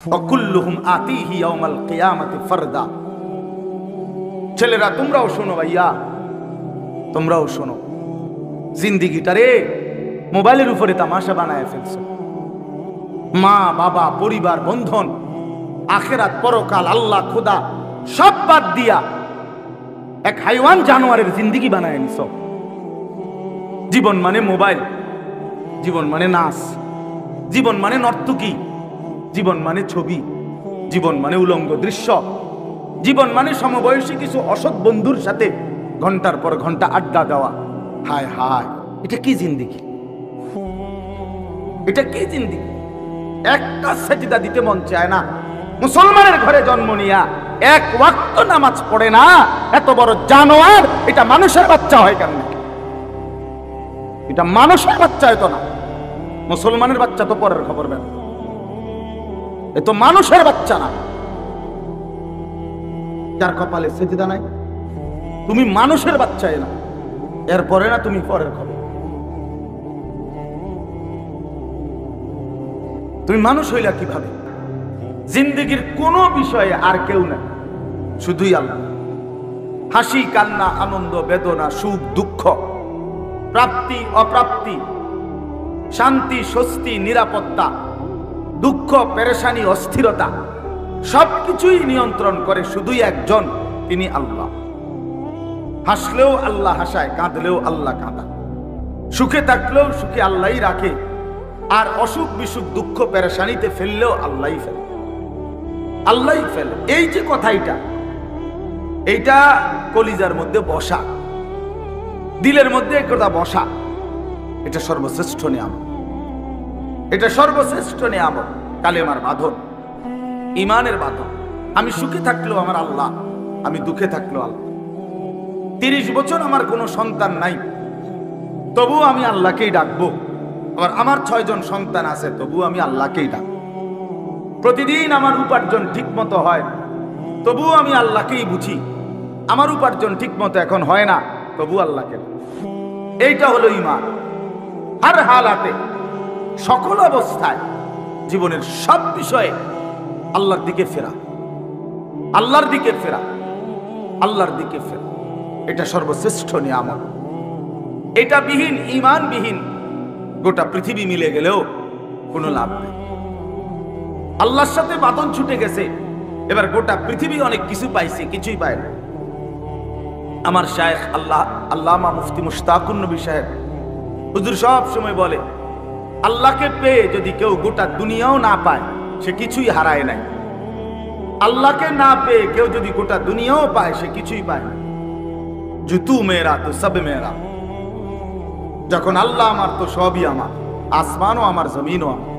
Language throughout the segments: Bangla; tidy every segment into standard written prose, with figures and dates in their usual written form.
ওয়াকুল্লুহুম আতিহি ইয়াউমাল কিয়ামাতি ফারদা। ছেলেরা তোমরাও শোনো, ভাইয়া তোমরাও শোনো, জিন্দিগিটারে মোবাইলের উপরে তামাশা বানায় ফেলছো। মা বাবা, পরিবার, বন্ধন, আখেরাত, পরকাল, আল্লাহ, খোদা সব বাদ দিয়া এক হাইওয়ান জানোয়ারের জিন্দিগি বানায় নিছো। জীবন মানে মোবাইল, জীবন মানে নাচ, জীবন মানে নর্তকী, জীবন মানে ছবি, জীবন মানে উলঙ্গ দৃশ্য, জীবন মানে সমবয়সী কিছু অসৎ বন্ধুর সাথে ঘন্টার পর ঘন্টা আড্ডা দেওয়া। হায় হায়, এটা কি জিন্দিগি? এটা কি জিন্দিগি? একটা সেজদা দিতে মন চায় না। মুসলমানের ঘরে জন্ম নিয়া এক ওয়াক্ত নামাজ পড়ে না, এত বড় জানোয়ার। এটা মানুষের বাচ্চা হয় কেমন? এটা মানুষের বাচ্চা হয়তো না, মুসলমানের বাচ্চা তো পরের খবর। বের এ তো মানুষের বাচ্চা না, যার কপালে সেজদা নাই। তুমি মানুষের বাচ্চাই না, এরপরে না তুমি পরের খবর। তুমি মানুষ হইলা কিভাবে? জিন্দেগির কোন বিষয়ে আর কেউ নাই, শুধুই আল্লাহ। হাসি, কান্না, আনন্দ, বেদনা, সুখ, দুঃখ, প্রাপ্তি, অপ্রাপ্তি, শান্তি, স্বস্তি, নিরাপত্তা, দুঃখ, পেরেশানি, অস্থিরতা, সবকিছুই নিয়ন্ত্রণ করে শুধুই একজন, তিনি আল্লাহ। হাসলেও আল্লাহ হাসায়, কাঁদলেও আল্লাহ কাঁদায়, সুখে থাকলেও সুখে আল্লাহই রাখে, আর অসুখ বিসুখ, দুঃখ, পেরেশানিতে ফেললেও আল্লাহই ফেলে, আল্লাহই ফেলে। এই যে কথা, এইটা কলিজার মধ্যে বসা, দিলের মধ্যে একথা বসা, এটা সর্বশ্রেষ্ঠ নিয়ামত, এটা সর্বশ্রেষ্ঠ নিয়ামত। কালেমার বাঁধন, ইমানের বাঁধন। আমি সুখে থাকলেও আমার আল্লাহ, আমি দুঃখে থাকলেও আল্লাহ। 30 বছর আমার কোনো সন্তান নাই, তবুও আমি আল্লাহকেই ডাকবো। আবার আমার 6 জন সন্তান আছে, তবুও আমি আল্লাহকেই ডাকবো। প্রতিদিন আমার উপার্জন ঠিক মতো হয়, তবুও আমি আল্লাহকেই বুঝি। আমার উপার্জন ঠিক মতো এখন হয় না, তবু আল্লাহকে। এইটা হলো ঈমান। হার হালাতে, সকল অবস্থায়, জীবনের সব বিষয়ে আল্লাহর দিকে ফেরা, আল্লাহর দিকে ফেরা, আল্লাহর দিকে ফেরা। এটা সর্বশ্রেষ্ঠ নিয়ামত। এটা বিহীন, ঈমান বিহীন গোটা পৃথিবী মিলে গেলেও কোনো লাভ নেই। আল্লাহর সাথে বাঁধন ছুটে গেছে, এবার গোটা পৃথিবী অনেক কিছু পাইছে, কিছুই পায় না। আমার শায়েখ আল্লামা মুফতি মুশতাকুন নবী সাহেব হুজুর সব সময় বলে, আল্লাহকে পেয়ে যদি কেউ গোটা দুনিয়াও না পায়, সে কিছুই হারায় নাই। আল্লাহকে না পেয়ে কেউ যদি গোটা দুনিয়াও পায়, সে কিছুই পায় না। জুতু মেরা তো সব মেরা। যখন আল্লাহ আমার, তো সবই আমার, আসমানও আমার, জমিনও আমার।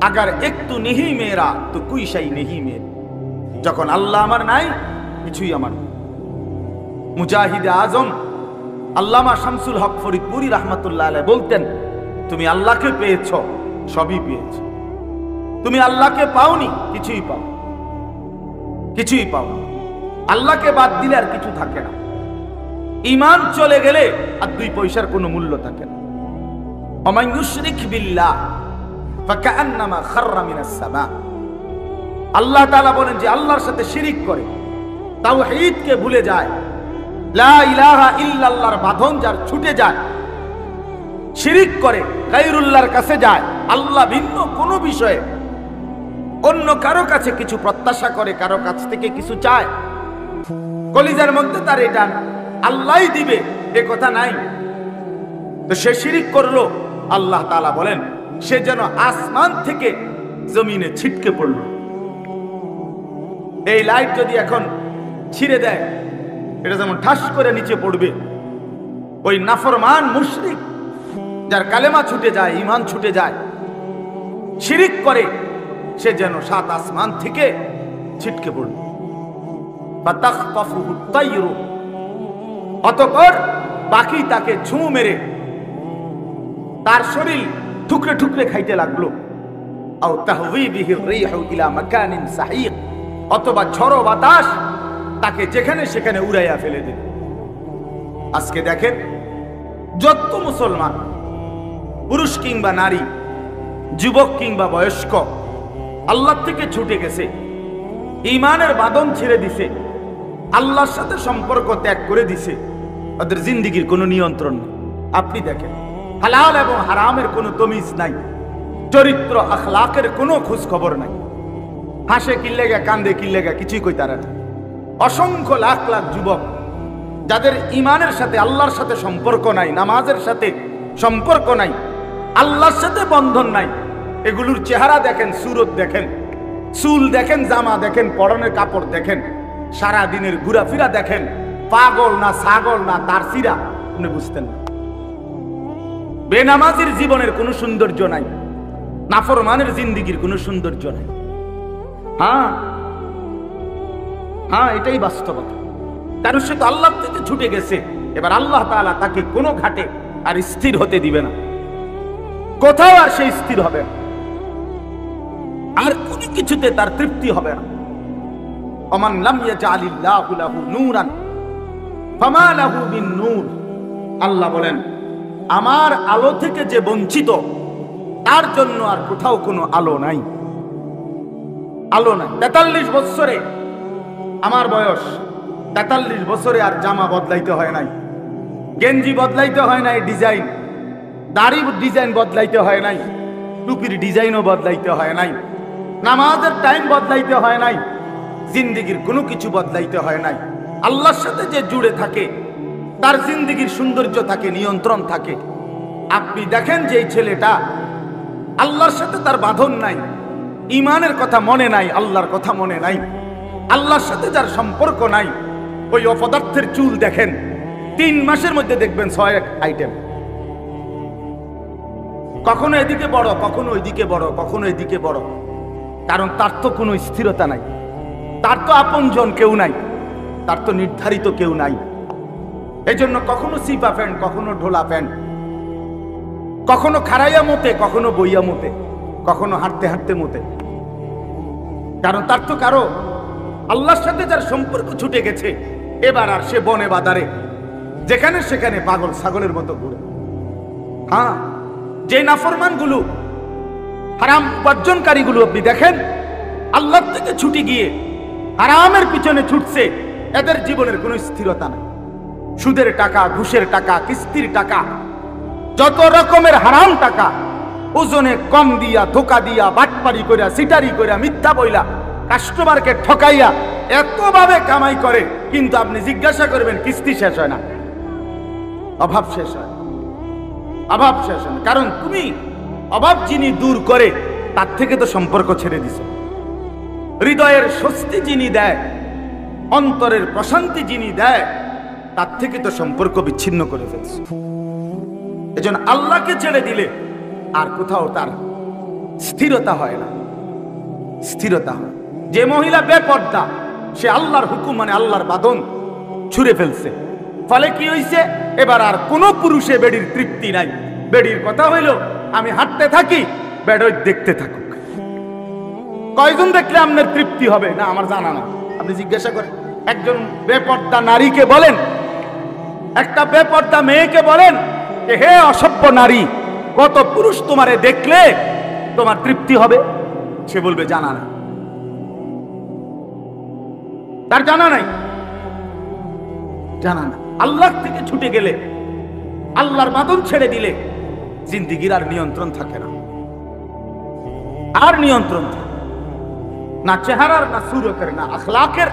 আগার একটু নেহি মেরা তো কুই শাই নেহি মেরা। যখন আল্লাহ আমার নাই, কিছুই আমার। মুজাহিদে আজম আল্লামা শামসুল হক ফরিদপুরি রাহমাতুল্লাহ আলাইহি বলতেন, তুমি আল্লাহকে পেয়েছ, সবই পেয়েছ। তুমি আল্লাহকে পাওনি, কিছুই পাও, কিছুই পাও। আল্লাহকে বাদ দিলে আর কিছু থাকে না। ঈমান চলে গেলে আর 2 পয়সার কোনো মূল্য থাকে না। ওমান ইউশরিক বিল্লাহ ফাকান্নামা খাররা মিনাস সামা। আল্লাহ তাআলা বলেন, যে আল্লাহর সাথে শিরিক করে, তাওহীদকে ভুলে যায়, লা ইলাহা ইল্লাল্লাহর বাঁধন যার ছুটে যায়, শিরিক করে, গায়রুল্লাহর কাছে যায়, আল্লাহ ভিন্ন কোনো বিষয়ে অন্য কারো কাছে কিছু প্রত্যাশা করে, কারো কাছ থেকে কিছু চায়, কলিজার মধ্যে তার এটা আল্লাহই দিবে এ কথা নাই, তো সে শিরিক করলো। আল্লাহ তাআলা বলেন, সে যেন আসমান থেকে জমিনে ছিটকে পড়ল। এই লাইট যদি এখন ছিঁড়ে দেয়, এটা যেমন ঠাস করে নিচে পড়বে। ওই নাফরমান মুশরিক, যার কালেমা ছুটে যায়, ঈমান ছুটে যায়, শিরিক করে, সে যেন 7 আসমান থেকে ছিটকে পড়ল। ফাতাখতাফুহু তায়রু। অতঃপর পাখি তাকে ঝুঁ মেরে তার শরীর টুকরে টুকরে খাইতে লাগলো। আও তাহওয়ি বিহি রিহু ইলা মাকানিন সাহিক। অথবা ঝড়ো বাতাস তাকে যেখানে সেখানে উড়াইয়া ফেলে দিল। আজকে দেখেন, যত মুসলমান, পুরুষ কিংবা নারী, যুবক কিংবা বয়স্ক, আল্লাহ থেকে ছুটে গেছে, ঈমানের বাঁধন ছেড়ে দিছে, আল্লাহর সাথে সম্পর্ক ত্যাগ করে দিছে, ওদের জিন্দেগির কোনো নিয়ন্ত্রণ নেই। আপনি দেখেন, হালাল এবং হারামের কোনো তমিজ নাই, চরিত্র আখলাকের কোনো খোঁজ খবর নাই। হাসে কিল্লেগা, কান্দে কিল্লেগা, কিছুই কই তারা না। অসংখ্য লাখ লাখ যুবক যাদের ঈমানের সাথে, আল্লাহর সাথে সম্পর্ক নাই, নামাজের সাথে সম্পর্ক নাই, আল্লাহর সাথে বন্ধন নাই, এগুলোর চেহারা দেখেন, সুরত দেখেন, চুল দেখেন, জামা দেখেন, পরনের কাপড় দেখেন, সারা দিনের ঘোরাফেরা দেখেন, পাগল না ছাগল না তারসিরা, আপনি বুঝতেন না। বেনামাজির জীবনের কোনো সৌন্দর্য নাই, নাফরমানের জিন্দিগির কোনো সৌন্দর্য নাই। হ্যাঁ, এটাই বাস্তবতা। কারণ সে তো আল্লাহ থেকে ছুটে গেছে। এবার আল্লাহ তাআলা তাকে কোনো ঘাটে আর স্থির হতে দিবে না, কোথাও আর সে স্থির হবে না, আর কোনো কিছুতে তার তৃপ্তি হবে না। ওমান লাম ইয়াজআলিল্লাহু লাহু নূরান ফামা লাহু মিন নূর। আল্লাহ বলেন, আমার আলো থেকে যে বঞ্চিত, তার জন্য আর কোথাও কোনো আলো নাই, আলো নাই। 43 বছরে আমার বয়স, 43 বছরে আর জামা বদলাইতে হয় নাই, গেঞ্জি বদলাইতে হয় নাই, ডিজাইন দাড়ির ডিজাইন বদলাইতে হয় নাই, টুপির ডিজাইনও বদলাইতে হয় নাই, নামাজের টাইম বদলাইতে হয় নাই, জিন্দেগির কোনো কিছু বদলাইতে হয় নাই। আল্লাহর সাথে যে জুড়ে থাকে, তার জিন্দেগির সৌন্দর্য থাকে, নিয়ন্ত্রণ থাকে। আপনি দেখেন যে এই ছেলেটা আল্লাহর সাথে তার বাঁধন নাই, ঈমানের কথা মনে নাই, আল্লাহর কথা মনে নাই, আল্লাহর সাথে যার সম্পর্ক নাই, ওই অপদার্থের চুল দেখেন, 3 মাসের মধ্যে দেখবেন 6 আইটেম, কখনো এদিকে বড়, কখনো ওইদিকে বড়, কখনো এদিকে বড়। কারণ তার তো কোনো স্থিরতা নাই, তার তো আপনজন কেউ নাই, তার তো নির্ধারিত কেউ নাই। এই জন্য কখনো সিপা প্যান্ট, কখনো ঢোলা প্যান্ট, কখনো খাড়াইয়া মতে, কখনো বইয়া মতে, কখনো হাঁটতে হাঁটতে মতে। কারণ তার তো কারো আল্লাহর সাথে যার সম্পর্ক ছুটে গেছে, এবার আর সে বনে বাজারে যেখানে সেখানে পাগল ছাগলের মতো ঘুরে। হ্যাঁ, যে নাফরমান গুলো, হারাম উপার্জনকারী গুলো আপনি দেখেন, আল্লাহ থেকে ছুটে গিয়ে হারামের পিছনে ছুটছে, এদের জীবনের কোনো স্থিরতা নাই। সুদের টাকা, ঘুষের টাকা, কিস্তির টাকা, যত রকমের হারাম টাকা, ওজনে কম দিয়া, ধোকা দিয়া, বাটপারি কইরা, সিটারি কইরা, মিথ্যা বইলা, কাস্টমারকে ঠকাইয়া এতভাবে কামাই করে, কিন্তু আপনি জিজ্ঞাসা করবেন কিস্তি শেষ হয় না, অভাব শেষ হয়, অভাব শেষ হয় না। কারণ তুমি অভাব যিনি দূর করে, তার থেকে তো সম্পর্ক ছেড়ে দিছো। হৃদয়ের স্বস্তি যিনি দেয়, অন্তরের প্রশান্তি যিনি দেয়, তার থেকে তো সম্পর্ক বিচ্ছিন্ন করে ফেলছো। এজন্য আল্লাহকে ছেড়ে দিলে আর কোথাও তার স্থিরতা হয় না, স্থিরতা হয়। যে মহিলা বেপর্দা, সে আল্লাহর হুকুম মানে আল্লাহর বাঁধন ছুঁড়ে ফেলছে, ফলে কি হইছে, এবার আর কোন পুরুষে বেডির তৃপ্তি নাই। বেডির কথা হইল, আমি হাঁটতে থাকি, বেডই দেখতে থাকুক। কয়জন দেখলে আপনার তৃপ্তি হবে না আমার জানা না। আপনি জিজ্ঞাসা করেন, একজন বেপর্দা নারীকে বলেন, একটা বেপর্দা মেয়েকে বলেন, হে অসভ্য নারী, কত পুরুষ তোমারে দেখলে তোমার তৃপ্তি হবে? সে বলবে জানা নাই, তার জানা নাই, জানা না। আল্লাহ থেকে ছুটে গেলে, আল্লাহর বাঁধন ছেড়ে দিলে, জিন্দেগির আর নিয়ন্ত্রণ থাকে না, আর নিয়ন্ত্রণ থাকে না, চেহারার, না সুরতের, না আখলাকের,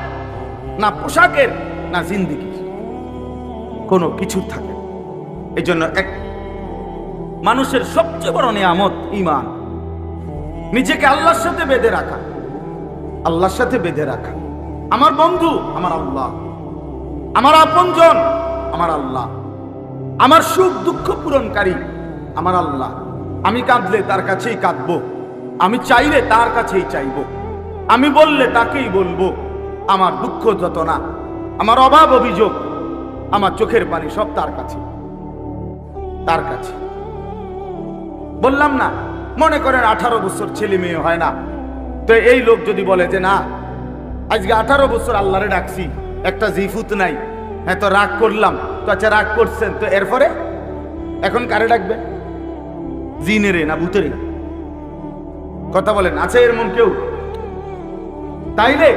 না পোশাকের, না জিন্দেগির, কোনো কিছু থাকে। এই জন্য এক মানুষের সবচেয়ে বড় নিয়ামত ঈমান, নিজেকে আল্লাহর সাথে বেঁধে রাখা, আল্লাহর সাথে বেঁধে রাখা। আমার বন্ধু আমার আল্লাহ, আমার আপনজন আমার আল্লাহ, আমার সুখ দুঃখ পূরণকারী আমার আল্লাহ। আমি কাঁদলে তার কাছেই কাঁদবো, আমি চাইলে তার কাছেই চাইবো, আমি বললে তাকেই বলবো। আমার দুঃখ যতনা, আমার অভাব অভিযোগ, আমার চোখের পানি সব তার কাছে, তার কাছে। বললাম না, মনে করেন 18 বছর ছেলে মেয়ে হয় না, তো এই লোক যদি বলে যে না, আজকে 18 বছর আল্লাহরে ডাকছি, একটা জিফুত নাই, হ্যাঁ তো রাগ করলাম, তো আচ্ছা রাগ করছেন, তো এরপরে এখন কারে ডাকবে? জিনেরে না ভূতেরে? কথা বলেন, আছে এমন কেউ? তাইলে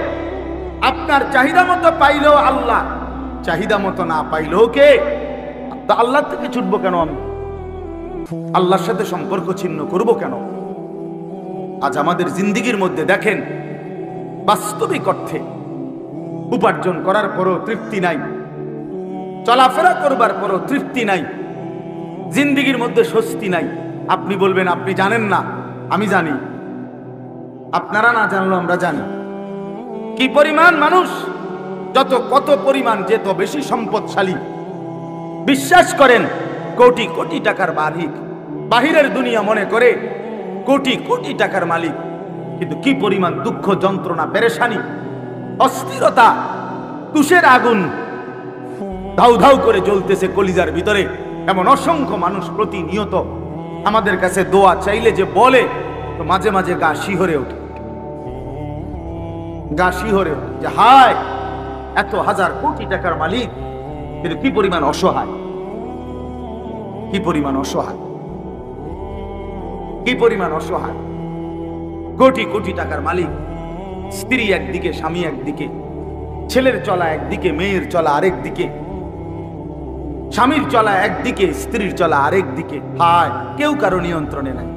আপনার চাহিদা মতো পাইলেও আল্লাহ, চাহিদা মতো না পাইলেও কে? তো আল্লাহ থেকে ছুটবো কেন? আমি আল্লাহর সাথে সম্পর্ক ছিন্ন করব কেন? আজ আমাদের জিন্দিগির মধ্যে দেখেন, বাস্তবিক অর্থে উপার্জন করার পরও তৃপ্তি নাই, চলাফেরা করবার পরও তৃপ্তি নাই, জিন্দিগির মধ্যে স্বস্তি নাই। আপনি বলবেন আপনি জানেন না, আমি জানি। আপনারা না জানলেও আমরা জানি কি পরিমাণ মানুষ, কত পরিমাণ যেত বেশি সম্পদশালী, বিশ্বাস করেন কোটি কোটি টাকার মালিক, বাহিরের দুনিয়া মনে করে কোটি কোটি টাকার মালিক, কিন্তু কি পরিমাণ দুঃখ, যন্ত্রণা, পেরেশানি, অস্থিরতা, তুষের আগুন ধাউ ধাউ করে জ্বলতেছে কলিজার ভিতরে। এমন অসংখ্য মানুষ প্রতিনিয়ত আমাদের কাছে দোয়া চাইলে যে বলে, তো মাঝে মাঝে গা শিহরে ওঠে, গা শিহরে ওঠে যে হায়, এত হাজার কোটি টাকার মালিক, কিন্তু কি পরিমাণ অসহায়, কি পরিমাণ অসহায়, কি পরিমাণ অসহায়। কোটি কোটি টাকার মালিক, স্ত্রী একদিকে, স্বামী একদিকে, ছেলের চলা একদিকে, মেয়ের চলা আরেক দিকে, স্বামীর চলা একদিকে, স্ত্রীর চলা আরেক দিকে। হায়, কেউ কারো নিয়ন্ত্রণে নাই।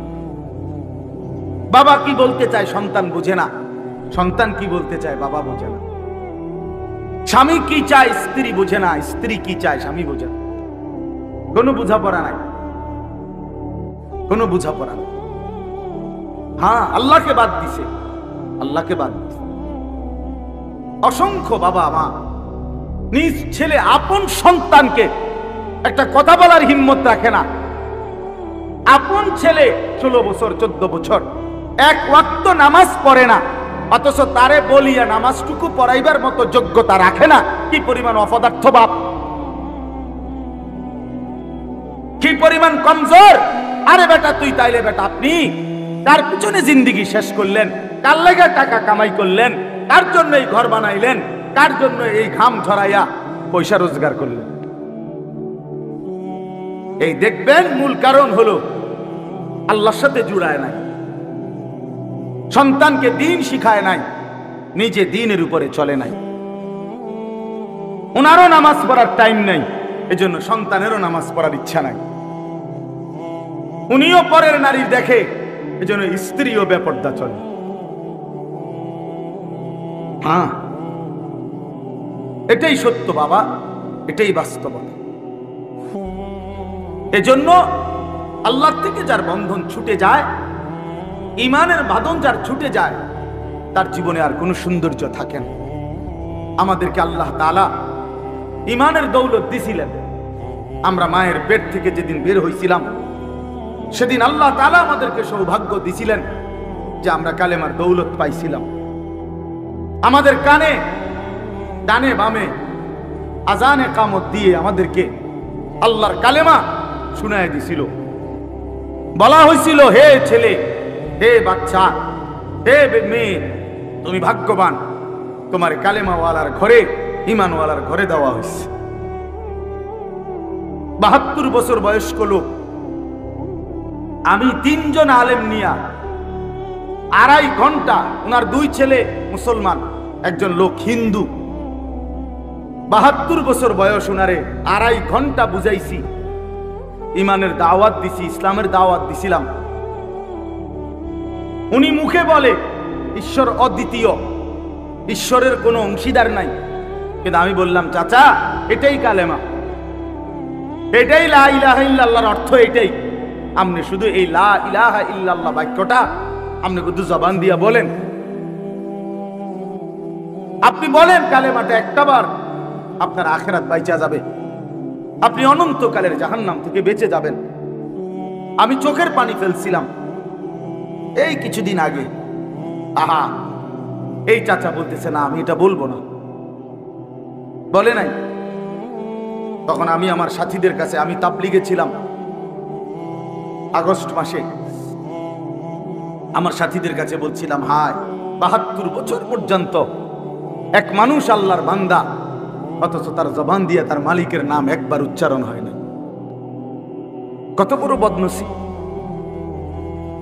বাবা কি বলতে চায় সন্তান বুঝে না, সন্তান কি বলতে চায় বাবা বোঝে না, স্বামী কি চায় স্ত্রী বোঝে না, স্ত্রী কি চায় স্বামী বোঝে না। কোনো বোঝাপড়া নাই, কোনো বোঝাপড়া নাই। হ্যাঁ, আল্লাহকে বাদ দিছে, আল্লাহকে বাদ দিছে। অসংখ্য বাবা মা নিজ ছেলে, আপন সন্তানকে একটা কথা বলার হিম্মত রাখে না। আপন ছেলে 16 বছর 14 বছর, এক ওয়াক্ত নামাজ পড়ে না, অথচ তারে বলিয়া নামাজটুকু পড়াইবার মতো যোগ্যতা রাখে না। কি পরিমাণ অপদার্থ বাপ, কি পরিমাণ কমজোর। আরে বেটা তুই, তাইলে বেটা আপনি তার পিছনে জিন্দিগি শেষ করলেন, কার লাগা টাকা কামাই করলেন, কার জন্য এই ঘর বানাইলেন, কার জন্য এই ঘাম ঝরাইয়া পয়সা রোজগার করলেন? এই দেখবেন মূল কারণ হলো আল্লাহর সাথে জুড়ায় নাই, সন্তানকে দিন শিখায় নাই, নিজে দিনের উপরে চলে নাই। ওনারও নামাজ পড়ার টাইম নাই, এজন্য সন্তানেরও নামাজ পড়ার ইচ্ছা নাই। উনিও পরের নারী দেখে, এজন্য স্ত্রীও বেপর্দা চলে। হ্যাঁ, এটাই সত্য বাবা, এটাই বাস্তবতা। এজন্য আল্লাহ থেকে যার বন্ধন ছুটে যায়, ইমানের বাঁধন যার ছুটে যায়, তার জীবনে আর কোনো সৌন্দর্য থাকে না। আমাদেরকে আল্লাহ তাআলা ইমানের দৌলত দিছিলেন। আমরা মায়ের পেট থেকে যেদিন বের হইছিলাম, সেদিন আল্লাহ তাআলা আমাদেরকে সৌভাগ্য দিছিলেন যে আমরা কালেমার দৌলত পাইছিলাম। আমাদের কানে, ডানে বামে আজানে কামত দিয়ে আমাদেরকে আল্লাহর কালেমা শুনায় দিছিল। বলা হয়েছিল, হে ছেলে, হে বাচ্চা, হে মেয়ে, তুমি ভাগ্যবান, তোমার কালেমাওয়ালার ঘরে, ইমানওয়ালার ঘরে দেওয়া হয়েছে। 72 বছর বয়স্ক লোক, আমি 3 জন আলেম নিয়া 2.5 ঘন্টা, ওনার 2 ছেলে মুসলমান, একজন লোক হিন্দু, 72 বছর বয়স, ওনারে 2.5 ঘন্টা বুঝাইছি, ইমানের দাওয়াত দিছি, ইসলামের দাওয়াত দিছিলাম। উনি মুখে বলে ঈশ্বর অদ্বিতীয়, ঈশ্বরের কোনো অংশীদার নাই, কিন্তু আমি বললাম চাচা এটাই কালেমা, এটাই লা ইলাহা ইল্লাল্লাহর অর্থ, এটাই। আপনি শুধু এই লা ইলাহা ইল্লাল্লাহ বাক্যটা আপনি শুধু জবান দিয়া বলেন, আপনি বলেন কালেমাটা একটাবার, আপনার আখিরাত বাইচা যাবে, আপনি অনন্তকালের জাহান্নাম থেকে বেঁচে যাবেন। আমি চোখের পানি ফেলছিলাম এই কিছুদিন আগে। আহা, এই চাচা বলতেছে না আমি এটা বলবো না, বলে নাই। তখন আমি আমার সাথীদের কাছে, আমি তাবলিগে ছিলাম আগস্ট মাসে, আমার সাথীদের কাছে বলছিলাম, হায় 72 বছর পর্যন্ত এক মানুষ আল্লাহর বান্দা, অথচ তার জবান দিয়ে তার মালিকের নাম একবার উচ্চারণ হয় না। কত বড় বদনসিব।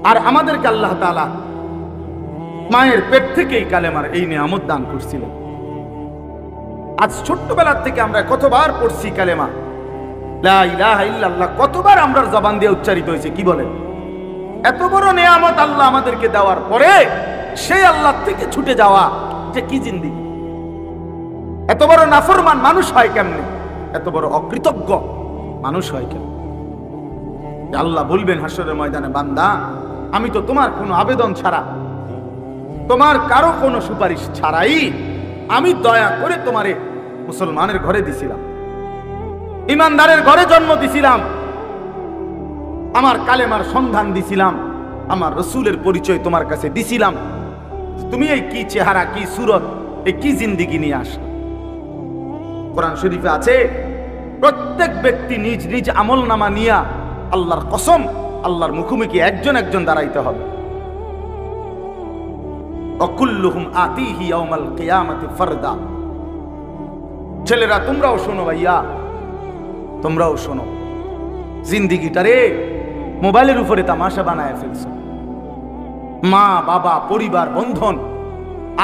আর আমাদেরকে আল্লাহ তাআলা মায়ের পেট থেকেই কালেমার এই নিয়ামত দান করছিলেন। আজ ছোট্টবেলার থেকে আমরা কতবার পড়ছি কালেমা লা ইলাহা ইল্লাল্লাহ, কতবার আমরা জবান দিয়ে উচ্চারিত হয়েছে। কি বলেন? এত বড় নিয়ামত আল্লাহ আমাদেরকে দেওয়ার পরে সেই আল্লাহ থেকে ছুটে যাওয়া, যে কি জিন্দেগি! এত বড় নাফরমান মানুষ হয় কেমনে? এত বড় অকৃতজ্ঞ মানুষ হয় কেমনে? আল্লাহ বলবেন হাসরের ময়দানে, বান্দা আমি তো তোমার কোনো আবেদন ছাড়া, তোমার কারো কোনো সুপারিশ ছাড়াই আমি দয়া করে তোমারে মুসলমানের ঘরে দিছিলাম, ইমানদারের ঘরে জন্ম দিছিলাম, আমার কালেমার সন্ধান দিছিলাম, আমার রসুলের পরিচয় তোমার কাছে দিছিলাম। তুমি এই কি চেহারা, কি সুরত, এই কি জিন্দেগি নিয়ে আসো? কোরআন শরীফে আছে, প্রত্যেক ব্যক্তি নিজ নিজ আমল নামা নিয়া আল্লাহর কসম আল্লাহর মুখোমুখি একজন একজন দাঁড়াইতে হবে। অকুল্লুহুম আতিহি ইয়াউমাল কিয়ামাতি ফারদা। ছেলেরা তোমরাও শোনো, ভাইয়া তোমরাও শোনো, জিন্দিগিটারে মোবাইলের উপরে তামাশা বানায় ফেলছো। মা বাবা, পরিবার, বন্ধন,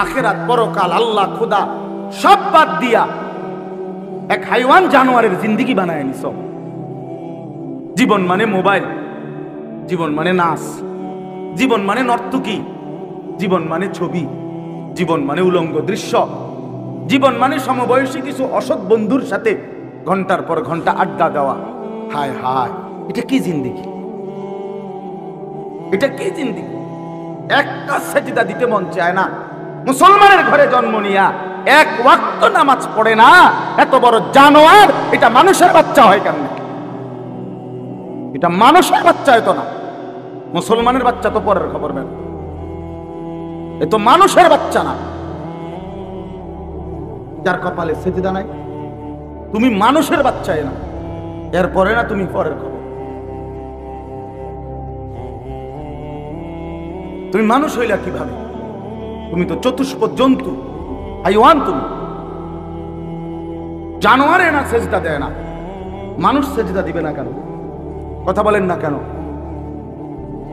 আখেরাত, পরকাল, আল্লাহ, খোদা সব বাদ দিয়া এক হাইওয়ান জানোয়ারের জিন্দিগি বানায় নিছ। জীবন মানে মোবাইল, জীবন মানে নাচ, জীবন মানে নর্তকী, জীবন মানে ছবি, জীবন মানে উলঙ্গ দৃশ্য, জীবন মানে সমবয়সী কিছু অসৎ বন্ধুর সাথে ঘন্টার পর ঘন্টা আড্ডা দেওয়া। হায় হায়, এটা কি জিন্দেগি? এটা কি জিন্দেগি? একটা সেজদা দিতে মন চায় না। মুসলমানের ঘরে জন্ম নিয়া এক ওয়াক্ত নামাজ পড়ে না, এত বড় জানোয়ার এটা মানুষের বাচ্চা হয় কেন? এটা মানুষের বাচ্চা হতো না, মুসলমানের বাচ্চা তো পরের খবর নেন, এ তো মানুষের বাচ্চা না। যার কপালে সেজদা নাই, তুমি মানুষের বাচ্চা না, এরপরে না তুমি পরের খবর। তুমি মানুষ হইলা কিভাবে? তুমি তো চতুষ্পদ জন্তু, হাইওয়ান। তুমি জানোয়ারে না সেজদা দেয় না, মানুষ সেজদা দিবে না কেন? কথা বলেন না কেন?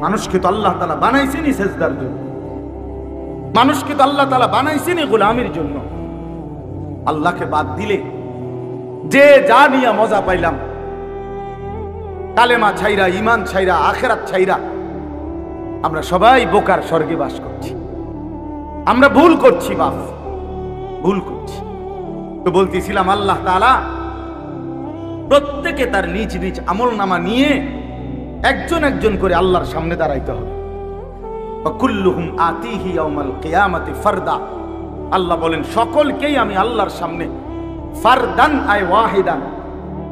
মানুষকে তো আল্লাহ তাআলা বানাইছেনই সেজদার জন্য, মানুষকে তো আল্লাহ তাআলা বানাইছেনই গোলামির জন্য। আল্লাহকে বাদ দিলে যে যা নিয়ে মজা পাইলাম, কালেমা ছাইরা, ইমান ছাইরা, আখেরাত ছাইরা আমরা সবাই বোকার স্বর্গে বাস করছি। আমরা ভুল করছি, বাপ ভুল করছি। তো বলতেছিলাম আল্লাহ তাআলা প্রত্যেকে তার নিজ নিজ আমল নামা নিয়ে একজন একজন করে আল্লাহর সামনে দাঁড়াইতে হবে। কুল্লুহুম আতিহি ইয়াউমাল কিয়ামাতি ফারদা। আল্লাহ বলেন সকলকেই আমি আল্লাহর সামনে ফারদান আই ওয়াহিদান,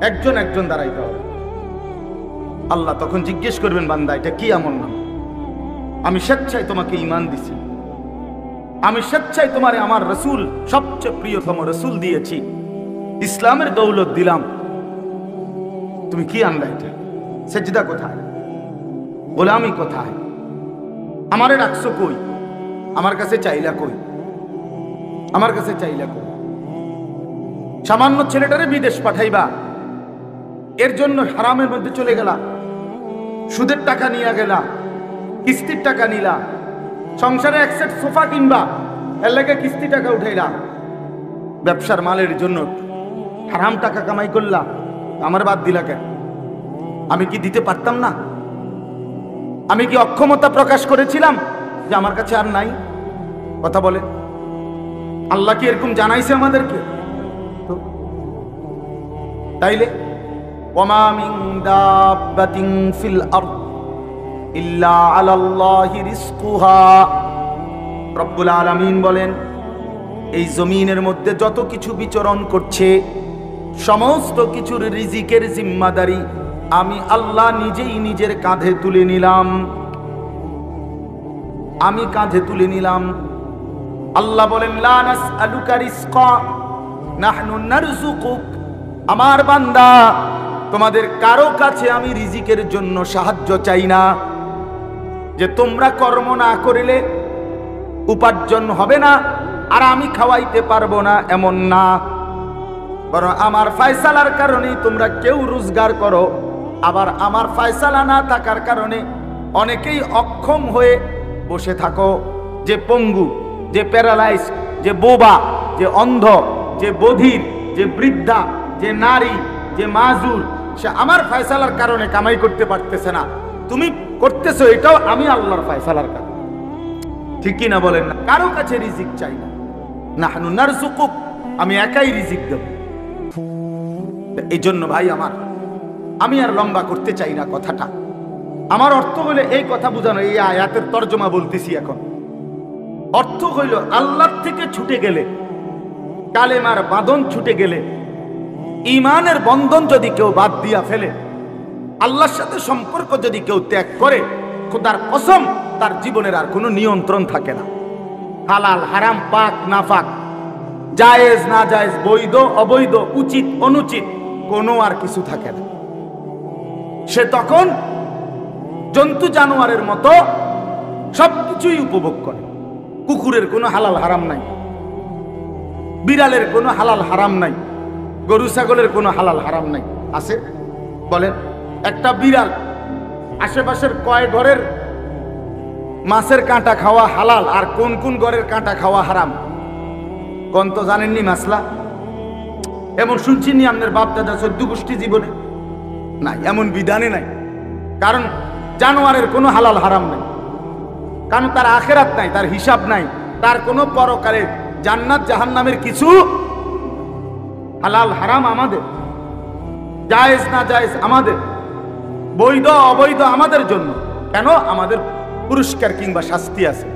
একজন একজন দাঁড়াইতে হবে। আল্লাহ তখন জিজ্ঞেস করবেন, বান্দা এটা কি আমল নামা? আমি স্বেচ্ছায় তোমাকে ঈমান দিছি, আমি স্বেচ্ছায় তোমারে আমার রসুল, সবচেয়ে প্রিয়তম রসুল দিয়েছি, ইসলামের দৌলত দিলাম, তুমি কি আনলা? এটা সেজদা কোথায়? গোলামি কোথায়? আমারে রাখছো কই? আমার কাছে চাইলা কই? আমার কাছে চাইলা কই? সামান্য ছেলেটারে বিদেশ পাঠাইবা, এর জন্য হারামের মধ্যে চলে গেলা, সুদের টাকা নিয়ে গেলা, কিস্তির টাকা নিলা, সংসারে এক সেট সোফা কিনবা, এর লাগে কিস্তি টাকা উঠাইলা, ব্যবসার মালের জন্য হারাম টাকা কামাই করলা, আমার বাদ দিলা কেন? আমি কি দিতে পারতাম না? আমি কি অক্ষমতা প্রকাশ করেছিলাম যে আমার কাছে আর নাই? কথা বলে আল্লাহ কি এরকম জানাইছে আমাদেরকে? তো তাইলে ওয়ামা মিন দাব্বাতিন ফিল আরদ ইল্লা আলাল্লাহি রিজকুহা। রব্বুল আলামিন বলেন, এই জমিনের মধ্যে যত কিছু বিচরণ করছে সমস্ত কিছুর রিজিকের জিম্মাদারি আমি আল্লাহ নিজেই নিজের কাঁধে তুলে নিলাম, আমি কাঁধে তুলে নিলাম। আল্লাহ বলেন, লা নাসআলুকা রিজকা নাহনু নারযুকুক। আমার বান্দা, তোমাদের কারো কাছে আমি রিজিকের জন্য সাহায্য চাই না, যে তোমরা কর্ম না করিলে উপার্জন হবে না আর আমি খাওয়াইতে পারবো না, এমন না। বরং আমার ফয়সালার কারণে তোমরা কেউ রোজগার করো, আবার আমার ফয়সালা না থাকার কারণে অনেকেই অক্ষম হয়ে বসে থাকো। যে পঙ্গু, যে প্যারালাইজ, যে বোবা, যে অন্ধ, যে বধির, যে বৃদ্ধা, যে নারী, যে মাজুর, সে আমার ফয়সালার কারণে কামাই করতে পারতেছে না, তুমি করতেছো, এটাও আমি আল্লাহর ফয়সালার কারণে। ঠিক কি না বলেন? না, কারো কাছে রিজিক চাই না। নাহনু নারযুকুক, আমি একাই রিজিক দেব। এই জন্য ভাই আমার, আমি আর লম্বা করতে চাই না কথাটা। আমার অর্থ হইলে এই কথা বোঝানো, এই আয়াতের তর্জমা বলতেছি এখন। অর্থ হইল আল্লাহর থেকে ছুটে গেলে, কালেমার বাঁধন ছুটে গেলে, ঈমানের বন্ধন যদি কেউ বাদ দিয়া ফেলে, আল্লাহর সাথে সম্পর্ক যদি কেউ ত্যাগ করে, খোদার কসম তার জীবনের আর কোনো নিয়ন্ত্রণ থাকে না। হালাল হারাম, পাক না পাক, জায়েজ না জায়েজ, বৈধ অবৈধ, উচিত অনুচিত, কোনো আর কিছু থাকে না। সে তখন জন্তু জানোয়ারের মতো সবকিছুই উপভোগ করে। কুকুরের কোনো হালাল হারাম নাই, বিড়ালের কোনো হালাল হারাম নাই, গরু ছাগলের কোনো হালাল হারাম নাই। আছে বলেন? একটা বিড়াল আশেপাশের কয় ঘরের মাছের কাঁটা খাওয়া হালাল আর কোন কোন ঘরের কাঁটা খাওয়া হারাম কোন তো জানেননি মাসলা? এমন শুনছি নি আপনার বাপ দাদা 14 গোষ্ঠী জীবনে? নাই, এমন বিধানে নাই। কারণ জানোয়ারের কোনো হালাল হারাম নাই, কারণ তার আখেরাত নাই, তার হিসাব নাই, তার কোনো পরকালে জান্নাত জাহান্নামের কিছু হালাল হারাম আমাদের, জায়েজ না জায়েজ আমাদের, বৈধ অবৈধ আমাদের জন্য। কেন? আমাদের পুরস্কার কিংবা শাস্তি আছে,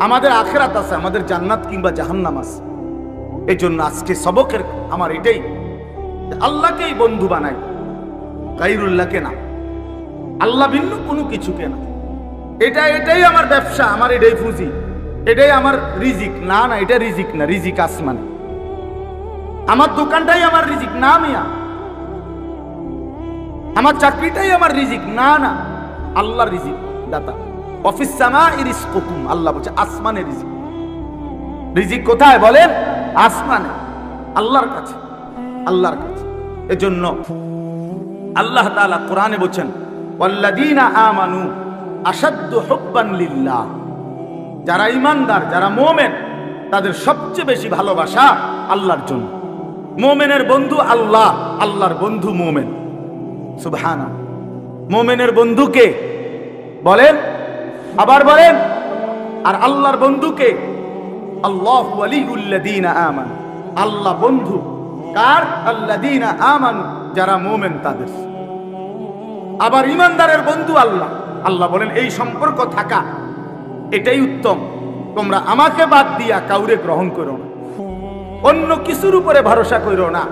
আমাদের আখেরাত আছে, আমাদের জান্নাত কিংবা জাহান্নাম আছে। এই জন্য আজকে সবকের আমার এটাই, আল্লাহকেই বন্ধু বানাই, গায়রুল্লাহকে না, আল্লাহ ভিন্ন কোনো কিছুকে না। এটাই আমার ব্যবসা, আমার এটাই পুঁজি, এটাই আমার রিজিক। না না, এটা রিজিক না, রিজিক আসমানে। আমার দোকানটাই আমার রিজিক না মিয়া, আমার চাকরিটাই আমার রিজিক না না, আল্লাহর রিজিক দাতা। অফিস সামাই রিজকুকুম, আল্লাহ বলছে আসমানে রিজিক। রিজিক কোথায় বলেন? আসমানে, আল্লাহর কাছে, আল্লাহর কাছে। এজন্য আল্লাহ তাআলা কোরআনে বলেন, ওয়াল্লাযীনা আমানু আশাদ্দু হুব্বান লিল্লাহ, যারা ঈমানদার, যারা মুমিন, তাদের সবচেয়ে বেশি ভালোবাসা আল্লাহর জন্য। মুমিনের বন্ধু আল্লাহ, আল্লাহর বন্ধু মুমিন। সুবহানাল্লাহ। মুমিনের বন্ধুকে বলেন, আবার বলেন, আর আল্লাহর বন্ধুকে আল্লাহু ওয়ালিউল্লাযীনা আমানু, আল্লাহ বন্ধু কার? আল্লাযীনা আমানু, যারা মুমিন তাদের। আবার ঈমানদারের বন্ধু আল্লাহ। আল্লাহ বলেন এই সম্পর্ক থাকা এটাই উত্তম, তোমরা আমাকে বাদ দিয়া কাউরে গ্রহণ করো না, অন্য কিছুর উপরে ভরসা করো না,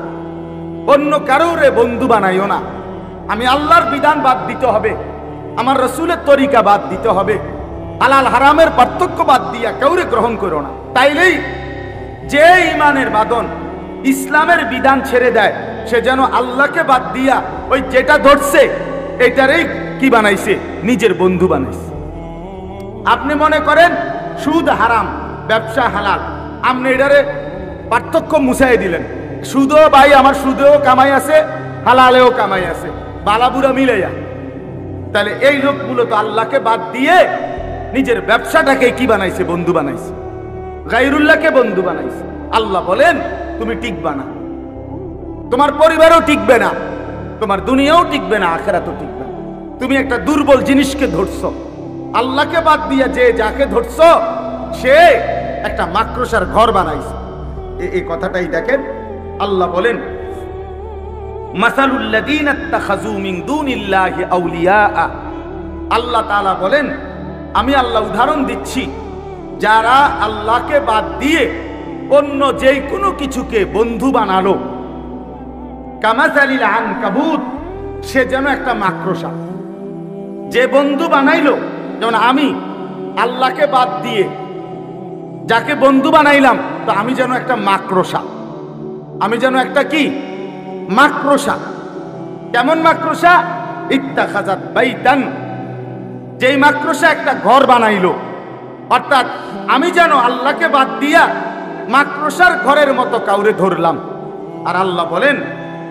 অন্য কারোরে বন্ধু বানাইও না। আমি আল্লাহর বিধান বাদ দিতে হবে, আমার রাসূলের তরিকা বাদ দিতে হবে, হালাল হারামের পার্থক্য বাদ দিয়া কাউরে গ্রহণ করো না। তাইলেই যে ঈমানের বাঁধন, ইসলামের বিধান ছেড়ে দেয়, সে যেন আল্লাহকে বাদ দিয়া ওই যেটা ধরছে এটারই কি বানাইছে? নিজের বন্ধু বানাইছে। আপনি মনে করেন সুদ হারাম, ব্যবসা হালাল, আপনি এটারে পার্থক্য মুছাই দিলেন। সুদও ভাই আমার সুদেও কামাই আছে, হালালেও কামাই আছে, বালাবুরা মিলাইয়া। তাহলে এই লোক মূলত আল্লাহকে বাদ দিয়ে নিজের ব্যবসাটাকে কি বানাইছে? বন্ধু বানাইছে, গায়রুল্লাহকে বন্ধু বানাইছে। আল্লাহ বলেন তুমি টিকবা না, তোমার পরিবারও টিকবে না, তোমার দুনিয়াও টিকবে না, আখিরাতও টিকবে না। তুমি একটা দুর্বল জিনিসকে ধরছো, আল্লাহকে বাদ দিয়ে যে যাকে ধরছো সে একটা মাকড়সার ঘর বানাইছে। এই কথাটাই দেখেন, আল্লাহ বলেন মাসালুল লাযীনা ইত্তাখাযু মিন দুনিল্লাহি আউলিয়া, আল্লাহ তাআলা বলেন আমি আল্লাহ উদাহরণ দিচ্ছি যারা আল্লাহকে বাদ দিয়ে অন্য যে কোনো কিছুকে বন্ধু বানালো। কামাসালিল আনকাবুত, সে যেন একটা মাকড়সা। যে বন্ধু বানাইলো, যেমন আমি আল্লাহকে বাদ দিয়ে যাকে বন্ধু বানাইলাম, তো আমি যেন একটা মাকড়সা, আমি যেন একটা কি? মাকড়সা। কেমন মাকড়সা? ইত্তাখাযাত বাইতান, যেই মাকড়সা একটা ঘর বানাইলো। অর্থাৎ আমি যেন আল্লাহকে বাদ দিয়া মাকড়সার ঘরের মতো কাউরে ধরলাম। আর আল্লাহ বলেন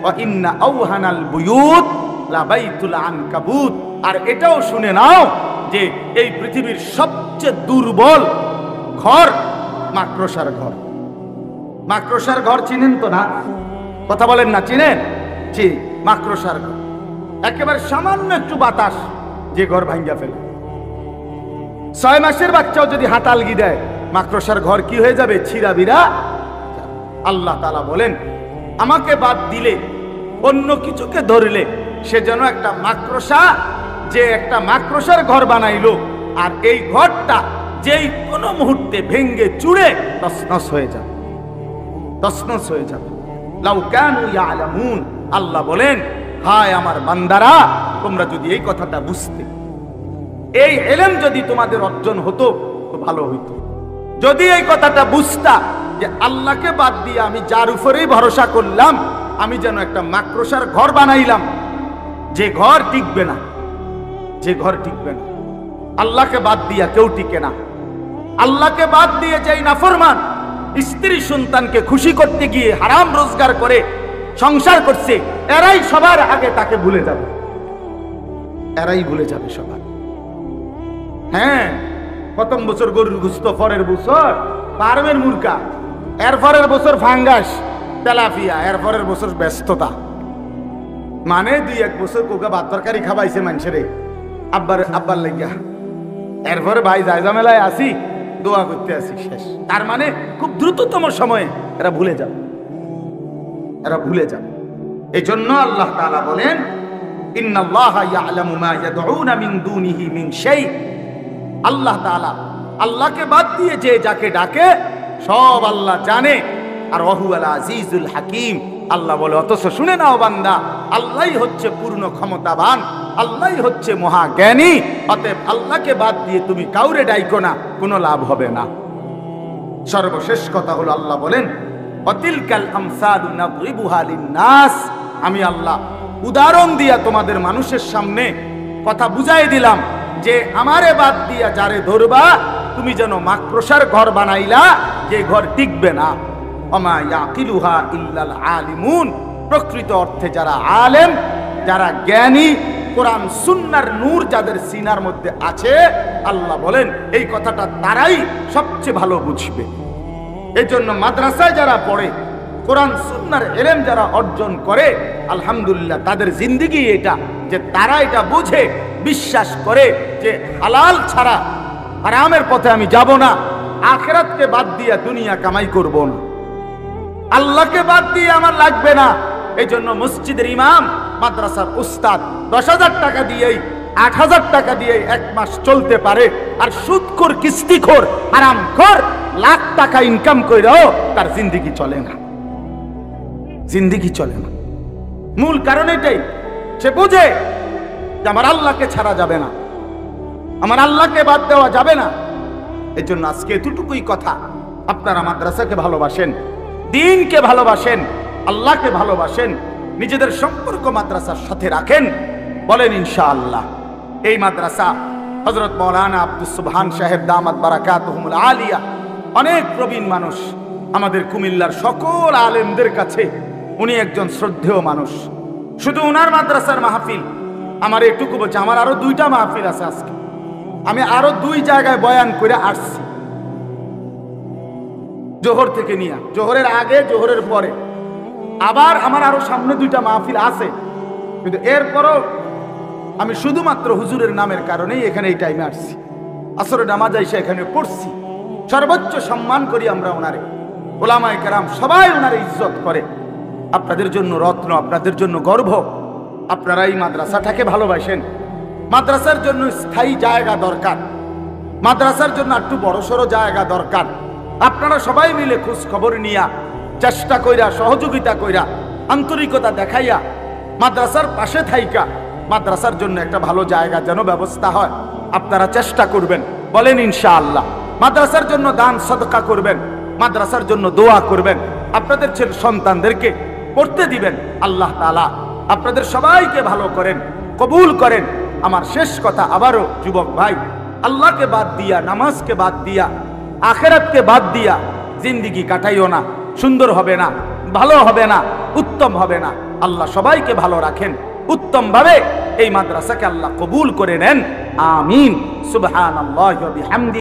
ওয়া ইন্না আওহানাল বুয়ুত লা বাইতুল আনকাবুত, আর এটাও শুনে নাও যে এই পৃথিবীর সবচেয়ে দুর্বল ঘর মাকড়সার ঘর। মাকড়সার ঘর চিনেন তো না? কথা বলেন না, চিনেন? জি, মাকড়সার ঘর। একেবারে সামান্য একটু বাতাস যে ঘর ভাঙ্গা ফেলে। 6 মাসের বাচ্চাও যদি হাতালগি দেয়, মাকড়সার ঘর কি হয়ে যাবে? ছিঁড়াবিরা। আল্লাহ তাআলা বলেন, আমাকে বাদ দিলে, অন্য কিছুকে ধরলে সে যেন একটা মাকড়সা, যে একটা মাকড়সার ঘর বানাইলো, আর এই ঘরটা যেই কোনো মুহূর্তে ভেঙ্গে চুরে তছনছ হয়ে যাবে, তছনছ হয়ে যাবে। লাউ কানু ইয়ালামুন, আল্লাহ বলেন, হায় আমার বান্দারা, তোমরা যদি এই কথাটা বুঝতে, এই ইলম যদি তোমাদের অর্জন হতো তো ভালো হইতো। যদি এই কথাটা বুঝতা যে আল্লাহকে বাদ দিয়ে আমি যার উপরেই ভরসা করলাম, আমি যেন একটা মাকড়সার ঘর বানাইলাম, যে ঘর টিকবে না, যে ঘর টিকবে না। আল্লাহকে বাদ দিয়া কেউ টিকে না। আল্লাহকে বাদ দিয়ে যেই নাফরমান স্ত্রী সন্তানকে খুশি করতে গিয়ে হারাম রোজগার করে সংসার করছে, এরাই সবার আগে তাকে ভুলে যাবে, এরাই ভুলে যাবে সবার। হ্যাঁ, প্রথম বছর গরুর গুস্ত, পরের বছর ফার্মের মুরগা, এর পরের বছর ফাঙ্গাস তেলাপিয়া, এর পরের বছর ব্যস্ততা। মানে 2-1 বছর কোকা ভাত তরকারি খাবাইছে মানুষের আব্বার লাগিয়া, এরপরে ভাই জায়জামেলায় আসি, দোয়া করতে আসি, শেষ। তার মানে খুব দ্রুততম সময়ে এরা ভুলে যাবে, এরা ভুলে যাবে। এই জন্য আল্লাহ তাআলা বলেন, ইন্নাল্লাহা ইয়ালামু মা ইয়াদউনা মিন দুনিহি মিন শাই। আল্লাহ তাআলা, আল্লাহকে বাদ দিয়ে যে যাকে ডাকে সব আল্লাহ জানে। আর ওয়াহুয়াল আজিজুল হাকিম, আল্লাহ বলে, অথচ শুনে নাও বান্দা, আল্লাহই হচ্ছে পূর্ণ ক্ষমতাবান, আল্লাহই হচ্ছে মহাজ্ঞানী। অতএব আল্লাহকে বাদ দিয়ে তুমি কাউরে ডাইকো না, কোনো লাভ হবে না। সর্বশেষ কথা হলো, আল্লাহ বলেন, অতিলকাল আমসালু নাদরিবুহা লিন্নাস। আমি আল্লাহ উদাহরণ দিয়া তোমাদের মানুষের সামনে কথা বুঝাই দিলাম যে আমারে বাদ দিয়া যারে ধরবা, তুমি যেন মাকড়সার ঘর বানাইলা, যে ঘর টিকবে না। ওমা ইয়াকিলুহা ইল্লাল আলিমুন। প্রকৃত অর্থে যারা আলেম, যারা জ্ঞানী, কোরআন সুন্নাহর নূর যাদের সিনার মধ্যে আছে, আল্লাহ বলেন এই কথাটা তারাই সবচেয়ে ভালো বুঝবে। এই জন্য মাদ্রাসায় যারা পড়ে, কোরআন সুন্নাহর ইলম যারা অর্জন করে, আলহামদুলিল্লাহ তাদের জিন্দেগি এটা, যে তারা এটা বুঝে, বিশ্বাস করে যে হালাল ছাড়া হারামের পথে আমি যাব না, আখিরাতকে বাদ দিয়ে দুনিয়া কামাই করব না, আল্লাহকে বাদ দিয়ে আমার লাগবে না। এই জন্য মসজিদের ইমাম, মাদ্রাসার উস্তাদ 10,000 টাকা দিয়েই, 8,000 টাকা দিয়েই 1 মাস চলতে পারে। আর সুদখোর, কিস্তিখোর, হারামখোর লাখ টাকা ইনকাম কইরাও তার জিন্দেগি চলে না, জিন্দেগি চলে না। মূল কারণ এটাই, সে বুঝে যে আমার আল্লাহকে ছাড়া যাবে না, আমার আল্লাহকে বাদ দেওয়া যাবে না। এই জন্য আজকে এতটুকুই কথা, আপনারা মাদ্রাসাকে ভালোবাসেন, দ্বীনকে ভালোবাসেন, আল্লাহকে ভালোবাসেন, নিজেদের সম্পর্ক মাদ্রাসার সাথে রাখেন। বলেন ইনশাআল্লাহ। এই মাদ্রাসা হযরত মাওলানা আব্দুস সুবহান সাহেব দামাত বারাকাতুহুমুল আলিয়া, অনেক প্রবীণ মানুষ, আমাদের কুমিল্লার সকল আলেমদের কাছে উনি একজন শ্রদ্ধেয় মানুষ। শুধু উনার মাদ্রাসার মাহফিল, আমার এটুকু বলছে, আমার আরো 2টা মাহফিল আছে আজকে, আমি আরো 2 জায়গায় বয়ান করে আসছি, জোহর থেকে নিয়ে, জোহরের আগে, জোহরের পরে, আবার আমার আরো সামনে 2টা মাহফিল আছে। কিন্তু এরপরও আমি শুধুমাত্র হুজুরের নামের কারণেই এখানে এই টাইমে আসছি। আসরের নামাজ এসে এখানে পড়ছি। সর্বোচ্চ সম্মান করি আমরা ওনারে, ওলামায়ে কেরাম সবাই ওনারে ইজ্জত করে। আপনাদের জন্য রত্ন, আপনাদের জন্য গর্ব। আপনারা এই মাদ্রাসাটাকে ভালোবাসেন। মাদ্রাসার জন্য স্থায়ী জায়গা দরকার, মাদ্রাসার জন্য একটু বড়সড় জায়গা দরকার। আপনারা সবাই মিলে খোঁজ খবর নিয়া, চেষ্টা কইরা, সহযোগিতা কইরা, আন্তরিকতা দেখাইয়া, মাদ্রাসার পাশে থাইকা মাদ্রাসার জন্য একটা ভালো জায়গা যেন ব্যবস্থা হয়, আপনারা চেষ্টা করবেন। বলেন ইনশাআল্লাহ। মাদ্রাসার জন্য দান সদকা করবেন, মাদ্রাসার জন্য দোয়া করবেন, আপনাদের ছেলে সন্তানদেরকে পড়তে দিবেন। আল্লাহ তাআলা আপনাদের সবাইকে ভালো করেন, কবুল করেন। আমার শেষ কথা আবারও, যুবক ভাই, আল্লাহকে বাদ দিয়া, নামাজকে বাদ দিয়া, আখিরাতকে বাদ দিয়া জিন্দেগি কাটাইও না। সুন্দর হবে না, ভালো হবে না, উত্তম হবে না। আল্লাহ সবাইকে ভালো রাখেন, উত্তম ভাবে এই মাদ্রাসাকে আল্লাহ কবুল করে নেন। আমিন। সুবহানাল্লাহি ওয়া বিহামদিহি।